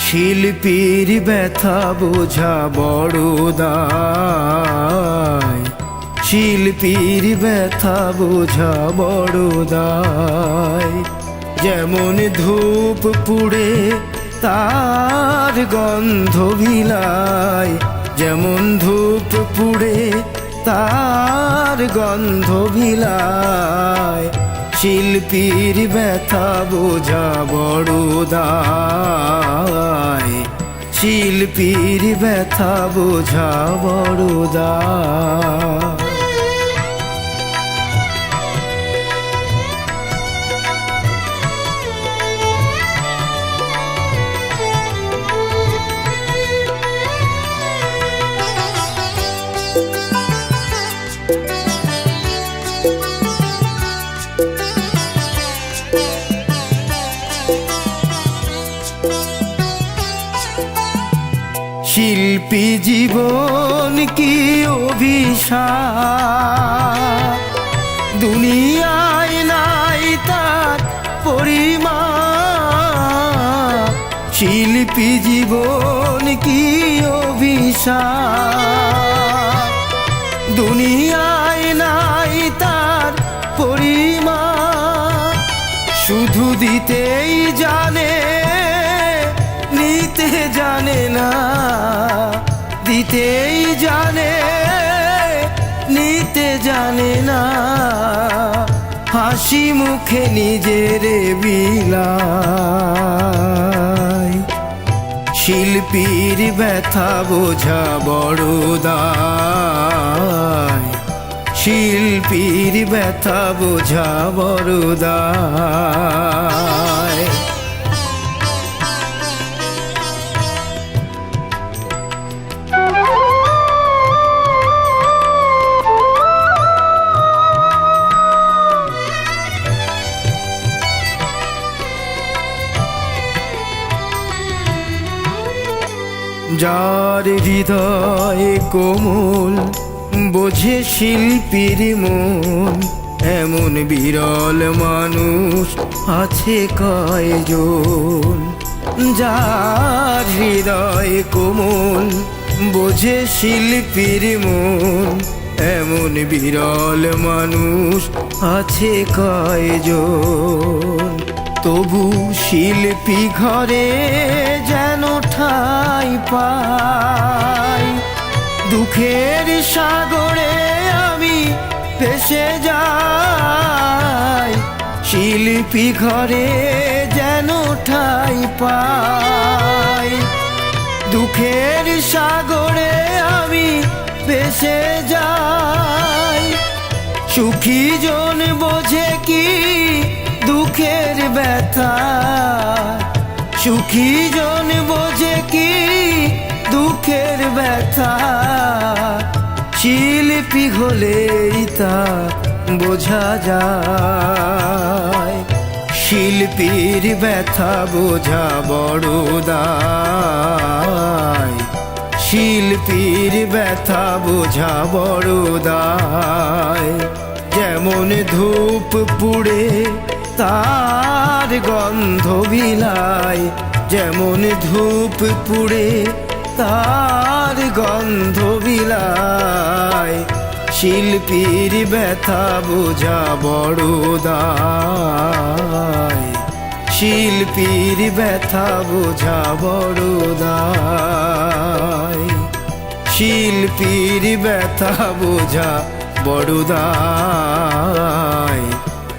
শিল্পীর ব্যথা বোঝা বড় দায়, শিল্পীর ব্যথা বোঝা বড় দায়। যেমন ধূপ পুড়ে তার গন্ধ ভিলায়, যেমন ধূপ পুড়ে তার গন্ধ ভিলায়। শিল্পীর ব্যথা বোঝা বড় দায়, শিল্পীর ব্যথা বোঝা বড় দায়। শিল্পী জীবন কি অভিশাপ, দুনিয়ায় নাই তার পরিমাপ। শিল্পী জীবন কি অভিশাপ, দুনিয়ায় নাই তার পরিমাপ। শুধু দিতেই জানে, নিতে জানে না, দিতেই জানে, নিতে জানে না। হাসি মুখে নিজের বিলায়। শিল্পীর ব্যথা বোঝা বড় দায়, শিল্পীর ব্যথা বোঝা বড় দায়। যার হৃদয়ে কোমল বোঝে শিল্পীর মন, এমন বিরল মানুষ আছে কয়জন। যার হৃদয়ে কোমল বোঝে শিল্পীর মন, এমন বিরল মানুষ আছে কয়জন। তবু শিল্পী ঘরে যেন ঠাঁই পাই, দুঃখের সাগরে আমি ভেসে যাই। শিল্পী ঘরে যেন ঠাঁই পাই, দুঃখের সাগরে আমি ভেসে যাই। সুখী জন বোঝে কি দুঃখের ব্যথা, সুখী জন বোঝে কি দুঃখের ব্যথা। শিল্পী হলেই তা বোঝা যায়। শিল্পীর ব্যথা বোঝা বড় দায়, শিল্পীর ব্যথা বোঝা বড় দায়। যেমন ধূপ পুড়ে তার গন্ধ ভিলায়, যেমন ধূপ পুড়ে তার গন্ধ ভিলায়। শিল্পীর ব্যথা বোঝা বড় দায়, শিল্পীর ব্যথা বোঝা বড় দায়। শিল্পীর ব্যথা বোঝা বড় দায়,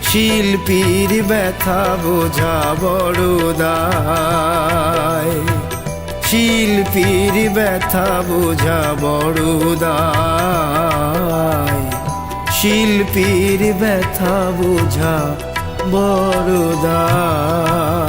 শিল্পীর ব্যথা বোঝা বড় দায়। শিল্পীর ব্যথা বোঝা বড় দায়, শিল্পীর ব্যথা বোঝা বড় দায়।